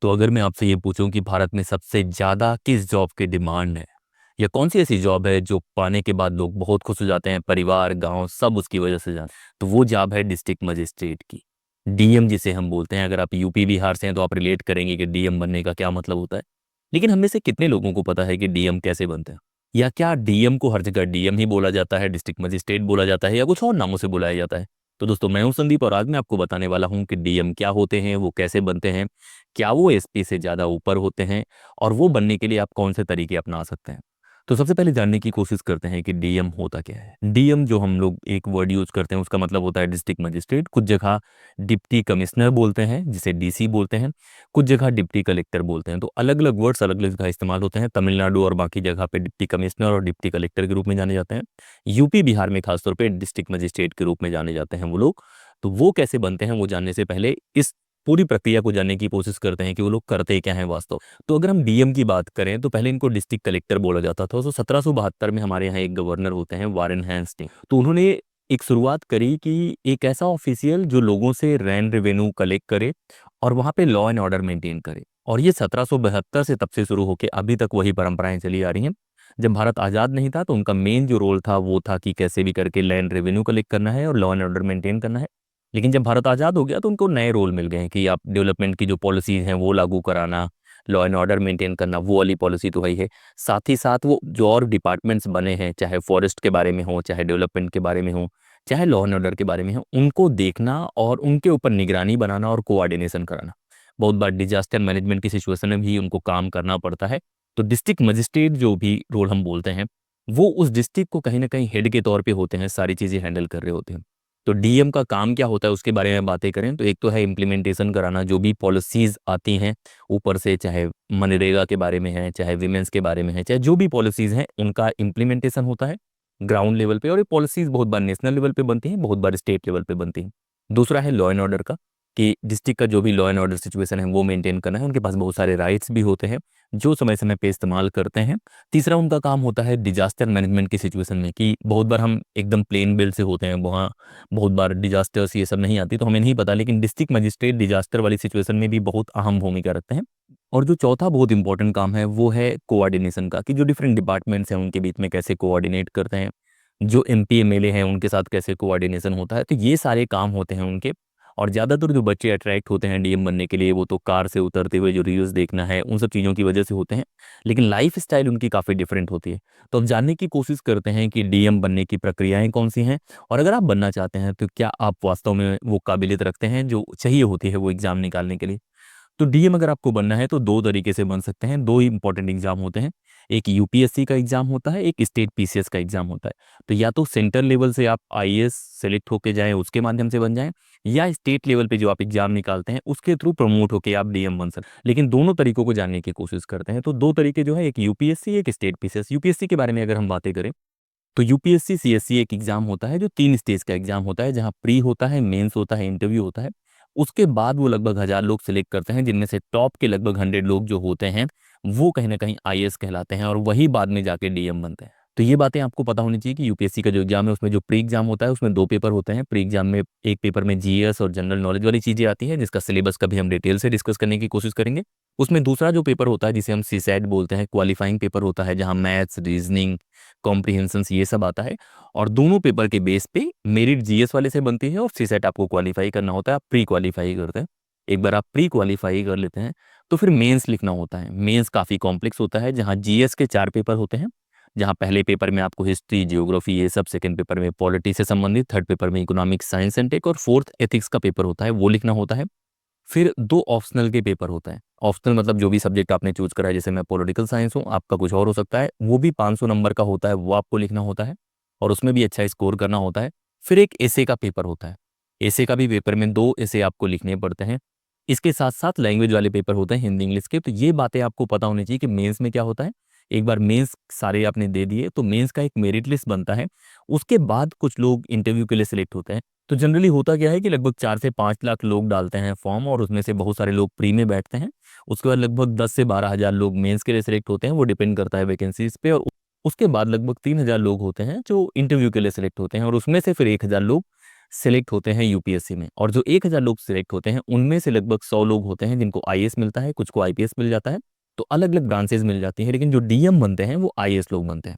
तो अगर मैं आपसे ये पूछूं कि भारत में सबसे ज़्यादा किस जॉब की डिमांड है, या कौन सी ऐसी जॉब है जो पाने के बाद लोग बहुत खुश हो जाते हैं, परिवार गांव सब उसकी वजह से जाते हैं, तो वो जॉब है डिस्ट्रिक्ट मजिस्ट्रेट की। डीएम जिसे हम बोलते हैं। अगर आप यूपी बिहार से हैं तो आप रिलेट करेंगे कि डीएम बनने का क्या मतलब होता है। लेकिन हम में से कितने लोगों को पता है कि डीएम कैसे बनते हैं, या क्या डीएम को हर जगह डीएम ही बोला जाता है, डिस्ट्रिक्ट मजिस्ट्रेट बोला जाता है, या कुछ और नामों से बुलाया जाता है। तो दोस्तों, मैं हूं संदीप और आज मैं आपको बताने वाला हूं कि डीएम क्या होते हैं, वो कैसे बनते हैं, क्या वो एसपी से ज़्यादा ऊपर होते हैं, और वो बनने के लिए आप कौन से तरीके अपना सकते हैं। तो सबसे पहले जानने की कोशिश करते हैं कि डीएम होता क्या है। डीएम जो हम लोग एक वर्ड यूज करते हैं उसका मतलब होता है डिस्ट्रिक्ट मजिस्ट्रेट। कुछ जगह डिप्टी कमिश्नर बोलते हैं जिसे डीसी बोलते हैं, कुछ जगह डिप्टी कलेक्टर बोलते हैं। तो अलग अलग वर्ड्स अलग अलग जगह इस्तेमाल होते हैं। तमिलनाडु और बाकी जगह पे डिप्टी कमिश्नर और डिप्टी कलेक्टर के रूप में जाने जाते हैं। यूपी बिहार में खासतौर पे डिस्ट्रिक्ट मजिस्ट्रेट के रूप में जाने जाते हैं वो लोग। तो वो कैसे बनते हैं वो जानने से पहले इस पूरी प्रक्रिया को जानने की कोशिश करते हैं कि वो लोग करते क्या हैं वास्तव। तो अगर हम डीएम की बात करें तो पहले इनको डिस्ट्रिक्ट कलेक्टर बोला जाता था। तो 1772 में हमारे यहाँ एक गवर्नर होते हैं वारेन हेस्टिंग। तो उन्होंने एक शुरुआत करी कि एक ऐसा ऑफिशियल जो लोगों से रैन रेवेन्यू कलेक्ट करे और वहाँ पे लॉ एंड ऑर्डर मेंटेन करे। और ये 1772 से तब से शुरू होकर अभी तक वही परंपराएं चली आ रही हैं। जब भारत आज़ाद नहीं था तो उनका मेन जो रोल था वो था कि कैसे भी करके लैंड रेवेन्यू कलेक्ट करना है और लॉ एंड ऑर्डर मेंटेन करना है। लेकिन जब भारत आज़ाद हो गया तो उनको नए रोल मिल गए हैं कि आप डेवलपमेंट की जो पॉलिसीज हैं वो लागू कराना, लॉ एंड ऑर्डर मेंटेन करना, वो वाली पॉलिसी तो है ही है। साथ ही साथ वो जो और डिपार्टमेंट्स बने हैं, चाहे फॉरेस्ट के बारे में हो, चाहे डेवलपमेंट के बारे में हो, चाहे लॉ एंड ऑर्डर के बारे में हो, उनको देखना और उनके ऊपर निगरानी बनाना और कोऑर्डिनेशन कराना। बहुत बार डिजास्टर मैनेजमेंट की सिचुएशन में भी उनको काम करना पड़ता है। तो डिस्ट्रिक्ट मजिस्ट्रेट जो भी रोल हम बोलते हैं वो उस डिस्ट्रिक्ट को कहीं ना कहीं हेड के तौर पे होते हैं, सारी चीज़ें हैंडल कर रहे होते हैं। तो डीएम का काम क्या होता है उसके बारे में बातें करें तो एक तो है इम्प्लीमेंटेशन कराना। जो भी पॉलिसीज आती हैं ऊपर से, चाहे मनरेगा के बारे में है, चाहे विमेंस के बारे में है, चाहे जो भी पॉलिसीज हैं उनका इम्प्लीमेंटेशन होता है ग्राउंड लेवल पे। और ये पॉलिसीज बहुत बार नेशनल लेवल पे बनती हैं, बहुत बार स्टेट लेवल पे बनती हैं। दूसरा है लॉ एंड ऑर्डर का, कि डिस्ट्रिक्ट का जो भी लॉ एंड ऑर्डर सिचुएशन है वो मेंटेन करना है। उनके पास बहुत सारे राइट्स भी होते हैं जो समय समय पे इस्तेमाल करते हैं। तीसरा उनका काम होता है डिजास्टर मैनेजमेंट की सिचुएशन में, कि बहुत बार हम एकदम प्लेन बिल से होते हैं, वहाँ बहुत बार डिजास्टर्स ये सब नहीं आती तो हमें नहीं पता, लेकिन डिस्ट्रिक्ट मजिस्ट्रेट डिजास्टर वाली सिचुएशन में भी बहुत अहम भूमिका रखते हैं। और जो चौथा बहुत इंपॉर्टेंट काम है वो है कोऑर्डिनेशन का, कि जो डिफरेंट डिपार्टमेंट्स हैं उनके बीच में कैसे कोऑर्डिनेट करते हैं, जो एमपी एमएलए हैं उनके साथ कैसे कोऑर्डिनेशन होता है। तो ये सारे काम होते हैं उनके। और ज़्यादातर जो बच्चे अट्रैक्ट होते हैं डीएम बनने के लिए वो तो कार से उतरते हुए जो रील्स देखना है उन सब चीज़ों की वजह से होते हैं, लेकिन लाइफ स्टाइल उनकी काफ़ी डिफरेंट होती है। तो अब जानने की कोशिश करते हैं कि डीएम बनने की प्रक्रियाएं कौन सी हैं, और अगर आप बनना चाहते हैं तो क्या आप वास्तव में वो काबिलियत रखते हैं जो चाहिए होती है वो एग्ज़ाम निकालने के लिए। तो डीएम अगर आपको बनना है तो दो तरीके से बन सकते हैं। दो ही इंपॉर्टेंट एग्जाम होते हैं, एक यूपीएससी का एग्जाम होता है, एक स्टेट पीसीएस का एग्जाम होता है। तो या तो सेंट्रल लेवल से आप आईएएस सेलेक्ट होके जाएं उसके माध्यम से बन जाएं, या स्टेट लेवल पे जो आप एग्जाम निकालते हैं उसके थ्रू प्रमोट होके आप डीएम बन सकते हैं। लेकिन दोनों तरीकों को जानने की कोशिश करते हैं। तो दो तरीके जो है, एक यूपीएससी एक स्टेट पीसीएस। यूपीएससी के बारे में अगर हम बातें करें तो यूपीएससी सीएससी एक एग्जाम होता है जो 3 स्टेज का एग्जाम होता है, जहाँ प्री होता है, मेंस होता है, इंटरव्यू होता है। उसके बाद वो लगभग 1000 लोग सिलेक्ट करते हैं, जिनमें से टॉप के लगभग 100 लोग जो होते हैं वो कहीं ना कहीं आईएएस कहलाते हैं, और वही बाद में जाके डीएम बनते हैं। तो ये बातें आपको पता होनी चाहिए कि यूपीएससी का जो एग्जाम है उसमें जो प्री एग्जाम होता है उसमें 2 पेपर होते हैं। प्री एग्जाम में एक पेपर में जीएस और जनरल नॉलेज वाली चीजें आती हैं, जिसका सिलेबस का भी हम डिटेल से डिस्कस करने की कोशिश करेंगे। उसमें दूसरा जो पेपर होता है जिसे हम सीसैट बोलते हैं, क्वालिफाइंग पेपर होता है, जहाँ मैथ्स, रीजनिंग, कॉम्प्रिहेंशन ये सब आता है। और दोनों पेपर के बेस पे मेरिट जीएस वाले से बनती है और सीसेट आपको क्वालिफाई करना होता है, आप प्री क्वालिफाई करते हैं। एक बार आप प्री क्वालिफाई कर लेते हैं तो फिर मेंस लिखना होता है। मेंस काफ़ी कॉम्प्लेक्स होता है, जहाँ जीएस के 4 पेपर होते हैं, जहाँ पहले पेपर में आपको हिस्ट्री, जियोग्राफी ये सब, सेकंड पेपर में पॉलिटी से संबंधित, थर्ड पेपर में इकोनॉमिक्स, साइंस एंड टेक, और फोर्थ एथिक्स का पेपर होता है वो लिखना होता है। फिर 2 ऑप्शनल के पेपर होता है। ऑप्शनल मतलब जो भी सब्जेक्ट आपने चूज करा है, जैसे मैं पॉलिटिकल साइंस हूँ, आपका कुछ और हो सकता है, वो भी 500 नंबर का होता है, वो आपको लिखना होता है और उसमें भी अच्छा स्कोर करना होता है। फिर एक एसे का पेपर होता है। एसे का भी पेपर में 2 एसे आपको लिखने पड़ते हैं। इसके साथ साथ लैंग्वेज वाले पेपर होते हैं, हिंदी इंग्लिश के। तो ये बातें आपको पता होनी चाहिए कि मेंस में क्या होता है। एक बार मेंस सारे आपने दे दिए तो मेंस का एक मेरिट लिस्ट बनता है। उसके बाद कुछ लोग इंटरव्यू के लिए सिलेक्ट होते हैं। तो जनरली होता क्या है कि लगभग 4 से 5 लाख लोग डालते हैं फॉर्म, और उसमें से बहुत सारे लोग प्री में बैठते हैं। उसके बाद लगभग 10 से 12 हज़ार लोग मेंस के लिए सिलेक्ट होते हैं, वो डिपेंड करता है वैकेंसीज पे। और उसके बाद लगभग 3000 लोग होते हैं जो इंटरव्यू के लिए सिलेक्ट होते हैं, और उसमें से फिर 1000 लोग सिलेक्ट होते हैं यूपीएससी में, और जो 1000 लोग सिलेक्ट होते हैं उनमें से लगभग 100 लोग होते हैं जिनको आईएएस मिलता है, कुछ को आईपीएस मिल जाता है। तो अलग अलग ब्रांचेज मिल जाती हैं, लेकिन जो डीएम बनते हैं वो आईएएस लोग बनते हैं।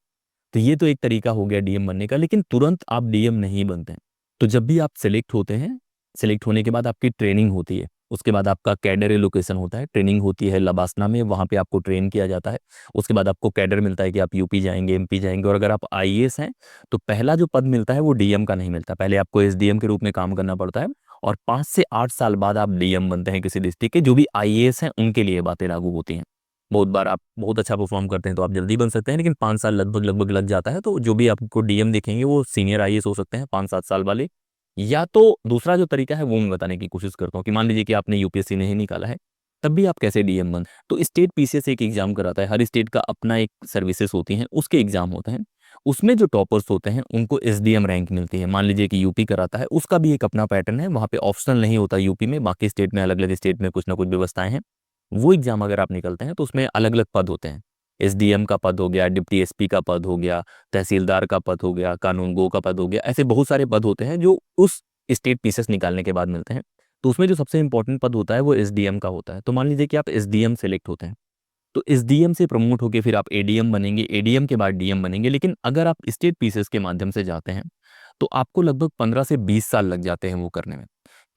तो ये तो एक तरीका हो गया डीएम बनने का, लेकिन तुरंत आप डीएम नहीं बनते हैं। तो जब भी आप सिलेक्ट होते हैं, सिलेक्ट होने के बाद आपकी ट्रेनिंग होती है, उसके बाद आपका कैडर एलोकेशन होता है, ट्रेनिंग होती है लबासना में, वहाँ पे आपको ट्रेन किया जाता है। उसके बाद आपको कैडर मिलता है कि आप यूपी जाएंगे, एमपी जाएंगे, और अगर आप आईएएस हैं तो पहला जो पद मिलता है वो डीएम का नहीं मिलता, पहले आपको एसडीएम के रूप में काम करना पड़ता है, और 5 से 8 साल बाद आप डीएम बनते हैं किसी डिस्ट्रिक्ट के। जो भी आईएएस हैं उनके लिए बातें लागू होती हैं। बहुत बार आप बहुत अच्छा परफॉर्म करते हैं तो आप जल्दी बन सकते हैं, लेकिन 5 साल लगभग लगभग लग जाता है। तो जो भी आपको डीएम देखेंगे वो सीनियर आईएएस हो सकते हैं 5-7 साल वाले। या तो दूसरा जो तरीका है वो मैं बताने की कोशिश करता हूँ कि मान लीजिए कि आपने यूपीएससी नहीं निकाला है, तब भी आप कैसे डीएम बन। तो स्टेट पीसीएस एक एग्जाम कराता है, हर स्टेट का अपना एक सर्विसेज होती हैं, उसके एग्जाम होते हैं। उसमें जो टॉपर्स होते हैं उनको एसडीएम रैंक मिलती है। मान लीजिए कि यूपी कराता है, उसका भी एक अपना पैटर्न है, वहाँ पे ऑप्शनल नहीं होता यूपी में, बाकी स्टेट में अलग अलग स्टेट में कुछ ना कुछ व्यवस्थाएं हैं। वो एग्जाम अगर आप निकलते हैं तो उसमें अलग अलग पद होते हैं। एसडीएम का पद हो गया, डिप्टी एसपी का पद हो गया, तहसीलदार का पद हो गया, कानून गो का पद हो गया, ऐसे बहुत सारे पद होते हैं जो उस स्टेट पीसेस निकालने के बाद मिलते हैं। तो उसमें जो सबसे इंपॉर्टेंट पद होता है वो एसडीएम का होता है। तो मान लीजिए कि आप एसडीएम सेलेक्ट होते हैं, तो एसडीएम से प्रमोट होकर फिर आप एडीएम बनेंगे, एडीएम के बाद डीएम बनेंगे। लेकिन अगर आप स्टेट पीसेस के माध्यम से जाते हैं तो आपको लगभग 15 से 20 साल लग जाते हैं वो करने में।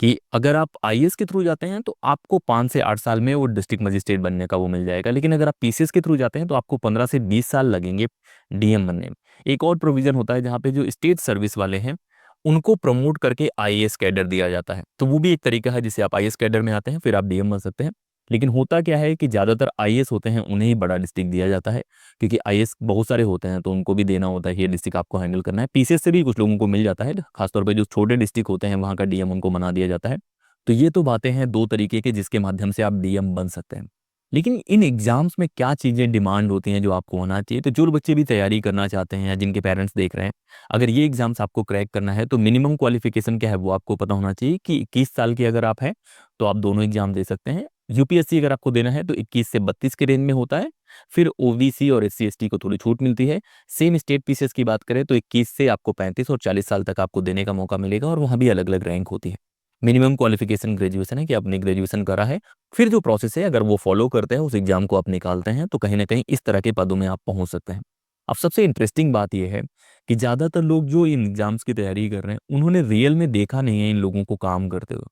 कि अगर आप आईएएस के थ्रू जाते हैं तो आपको 5 से 8 साल में वो डिस्ट्रिक्ट मजिस्ट्रेट बनने का वो मिल जाएगा, लेकिन अगर आप पीसीएस के थ्रू जाते हैं तो आपको 15 से 20 साल लगेंगे डीएम बनने में। एक और प्रोविजन होता है जहाँ पे जो स्टेट सर्विस वाले हैं उनको प्रमोट करके आईएएस कैडर दिया जाता है। तो वो भी एक तरीका है जिससे आप आईएएस कैडर में आते हैं, फिर आप डीएम बन सकते हैं। लेकिन होता क्या है कि ज़्यादातर आईएएस होते हैं उन्हें ही बड़ा डिस्ट्रिक्ट दिया जाता है, क्योंकि आईएएस बहुत सारे होते हैं तो उनको भी देना होता है कि ये डिस्ट्रिक्ट आपको हैंडल करना है। पीसीएस से भी कुछ लोगों को मिल जाता है, खासतौर पे जो छोटे डिस्ट्रिक्ट होते हैं वहाँ का डीएम उनको बना दिया जाता है। तो ये तो बातें हैं दो तरीके के जिसके माध्यम से आप डीएम बन सकते हैं। लेकिन इन एग्जाम्स में क्या चीज़ें डिमांड होती हैं जो आपको होना चाहिए। तो जो बच्चे भी तैयारी करना चाहते हैं या जिनके पेरेंट्स देख रहे हैं, अगर ये एग्जाम्स आपको क्रैक करना है तो मिनिमम क्वालिफिकेशन क्या है वो आपको पता होना चाहिए कि 21 साल की अगर आप हैं तो आप दोनों एग्जाम दे सकते हैं। यूपीएससी अगर आपको देना है तो 21 से 32 के रेंज में होता है। फिर ओबीसी और एससी एसटी को थोड़ी छूट मिलती है। सेम स्टेट पीसेस की बात करें तो 21 से आपको 35 और 40 साल तक आपको देने का मौका मिलेगा, और वहाँ भी अलग अलग रैंक होती है। मिनिमम क्वालिफिकेशन ग्रेजुएशन है कि आपने ग्रेजुएशन करा है। फिर जो प्रोसेस है अगर वो फॉलो करते हैं, उस एग्जाम को आप निकालते हैं, तो कहीं ना कहीं इस तरह के पदों में आप पहुंच सकते हैं। अब सबसे इंटरेस्टिंग बात यह है कि ज़्यादातर लोग जो इन एग्जाम्स की तैयारी कर रहे हैं उन्होंने रियल में देखा नहीं है इन लोगों को काम करते हुए।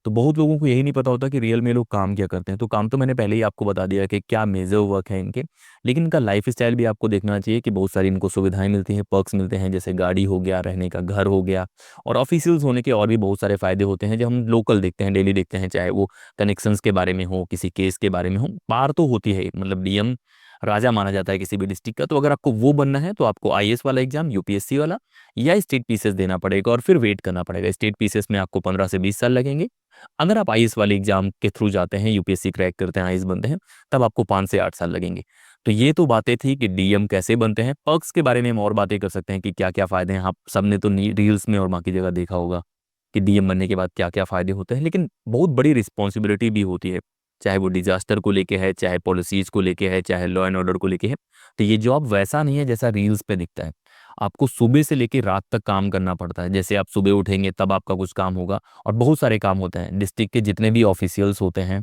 तो बहुत लोगों को यही नहीं पता होता कि रियल में ये लोग काम क्या करते हैं। तो काम तो मैंने पहले ही आपको बता दिया कि क्या मेजर वर्क है इनके, लेकिन इनका लाइफ स्टाइल भी आपको देखना चाहिए कि बहुत सारी इनको सुविधाएं मिलती हैं, पर्क्स मिलते हैं, जैसे गाड़ी हो गया, रहने का घर हो गया, और ऑफिशियल्स होने के और भी बहुत सारे फायदे होते हैं जो हम लोकल देखते हैं, डेली देखते हैं, चाहे वो कनेक्शंस के बारे में हो, किसी केस के बारे में हो। पार तो होती है, मतलब डीएम राजा माना जाता है किसी भी डिस्ट्रिक्ट का। तो अगर आपको वो बनना है तो आपको आईएएस वाला एग्जाम, यूपीएससी वाला, या स्टेट पीसेस देना पड़ेगा, और फिर वेट करना पड़ेगा। स्टेट पीसेस में आपको 15 से 20 साल लगेंगे। अगर आप आईएएस वाले एग्जाम के थ्रू जाते हैं, यूपीएससी क्रैक करते हैं, आईएएस बनते हैं, तब आपको 5 से 8 साल लगेंगे। तो ये तो बातें थी कि डीएम कैसे बनते हैं। पर्क्स के बारे में हम और बातें कर सकते हैं कि क्या क्या फायदे हैं। आप सबने तो रील्स में और बाकी जगह देखा होगा कि डीएम बनने के बाद क्या क्या फायदे होते हैं, लेकिन बहुत बड़ी रिस्पॉन्सिबिलिटी भी होती है, चाहे वो डिजास्टर को लेके है, चाहे पॉलिसीज को लेके है, चाहे लॉ एंड ऑर्डर को लेके है। तो ये जॉब वैसा नहीं है जैसा रील्स पे दिखता है। आपको सुबह से लेके रात तक काम करना पड़ता है। जैसे आप सुबह उठेंगे तब आपका कुछ काम होगा, और बहुत सारे काम होते हैं। डिस्ट्रिक्ट के जितने भी ऑफिशियल्स होते हैं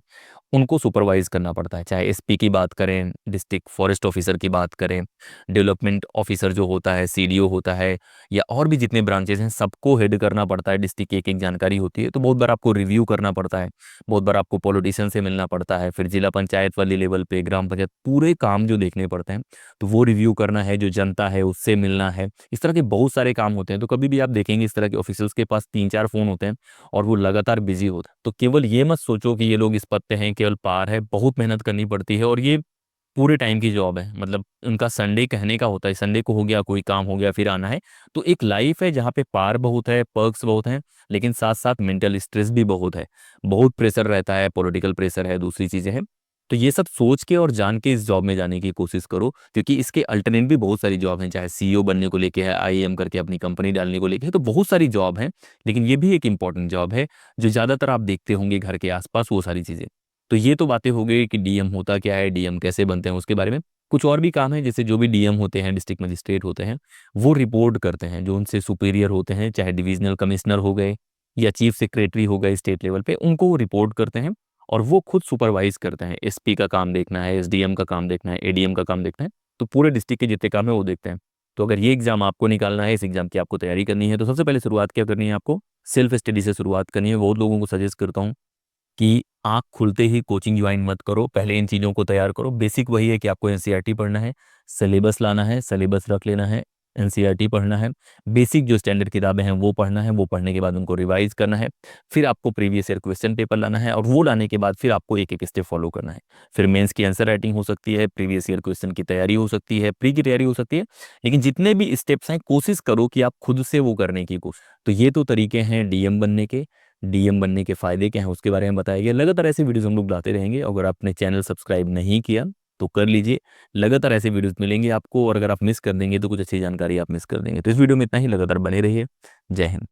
उनको सुपरवाइज करना पड़ता है, चाहे एसपी की बात करें, डिस्ट्रिक्ट फॉरेस्ट ऑफिसर की बात करें, डेवलपमेंट ऑफिसर जो होता है, सीडीओ होता है, या और भी जितने ब्रांचेस हैं सबको हेड करना पड़ता है। डिस्ट्रिक्ट की एक एक जानकारी होती है, तो बहुत बार आपको रिव्यू करना पड़ता है, बहुत बार आपको पॉलिटिशियन से मिलना पड़ता है, फिर जिला पंचायत वाली लेवल पे, ग्राम पंचायत, पूरे काम जो देखने पड़ते हैं तो वो रिव्यू करना है, जो जनता है उससे मिलना है। इस तरह के बहुत सारे काम होते हैं। तो कभी भी आप देखेंगे इस तरह के ऑफिसर्स के पास 3-4 फोन होते हैं और वो लगातार बिजी होते हैं। तो केवल ये मत सोचो कि ये लोग इस पद पे हैं, केवल पार है, बहुत मेहनत करनी पड़ती है, और ये पूरे टाइम की जॉब है। मतलब उनका संडे कहने का होता है, संडे को हो गया, कोई काम हो गया, फिर आना है। तो एक लाइफ है जहाँ पे पार बहुत है, पर्क्स बहुत हैं, लेकिन साथ साथ मेंटल स्ट्रेस भी बहुत है, बहुत प्रेशर रहता है, पॉलिटिकल प्रेशर है, दूसरी चीजें हैं। तो ये सब सोच के और जान के इस जॉब में जाने की कोशिश करो, क्योंकि इसके अल्टरनेट भी बहुत सारी जॉब हैं, चाहे सीईओ बनने को लेके है, आईएएम करके अपनी कंपनी डालने को लेके है, तो बहुत सारी जॉब हैं। लेकिन ये भी एक इंपॉर्टेंट जॉब है जो ज़्यादातर आप देखते होंगे घर के आसपास, वो सारी चीज़ें। तो ये तो बातें हो गई कि डीएम होता क्या है, डीएम कैसे बनते हैं उसके बारे में। कुछ और भी काम है, जैसे जो भी डीएम होते हैं, डिस्ट्रिक्ट मजिस्ट्रेट होते हैं, वो रिपोर्ट करते हैं जो उनसे सुपीरियर होते हैं, चाहे डिविजनल कमिश्नर हो गए या चीफ सेक्रेटरी हो गए स्टेट लेवल पे, उनको वो रिपोर्ट करते हैं और वो खुद सुपरवाइज करते हैं। एसपी का काम देखना है, एसडीएम का काम देखना है, एडीएम का काम देखना है, तो पूरे डिस्ट्रिक्ट के जितने काम है वो देखते हैं। तो अगर ये एग्जाम आपको निकालना है, इस एग्जाम की आपको तैयारी करनी है, तो सबसे पहले शुरुआत क्या करनी है, आपको सेल्फ स्टडी से शुरुआत करनी है। बहुत लोगों को सजेस्ट करता हूँ कि आँख खुलते ही कोचिंग ज्वाइन मत करो, पहले इन चीज़ों को तैयार करो। बेसिक वही है कि आपको एनसीईआरटी पढ़ना है, सिलेबस लाना है, सिलेबस रख लेना है, एनसीईआरटी पढ़ना है, बेसिक जो स्टैंडर्ड किताबें हैं वो पढ़ना है, वो पढ़ने के बाद उनको रिवाइज करना है, फिर आपको प्रीवियस ईयर क्वेश्चन पेपर लाना है और वो लाने के बाद फिर आपको एक एक स्टेप फॉलो करना है। फिर मेंस की आंसर राइटिंग हो सकती है, प्रीवियस ईयर क्वेश्चन की तैयारी हो सकती है, प्री की तैयारी हो सकती है, लेकिन जितने भी स्टेप्स हैं कोशिश करो कि आप खुद से वो करने की कोशिश। तो ये तो तरीके हैं डीएम बनने के। डीएम बनने के फ़ायदे क्या हैं उसके बारे में बताया गया। लगातार ऐसे वीडियोस हम लोग लाते रहेंगे। अगर आपने चैनल सब्सक्राइब नहीं किया तो कर लीजिए, लगातार ऐसे वीडियोस मिलेंगे आपको, और अगर आप मिस कर देंगे तो कुछ अच्छी जानकारी आप मिस कर देंगे। तो इस वीडियो में इतना ही, लगातार बने रहिए। जय हिंद।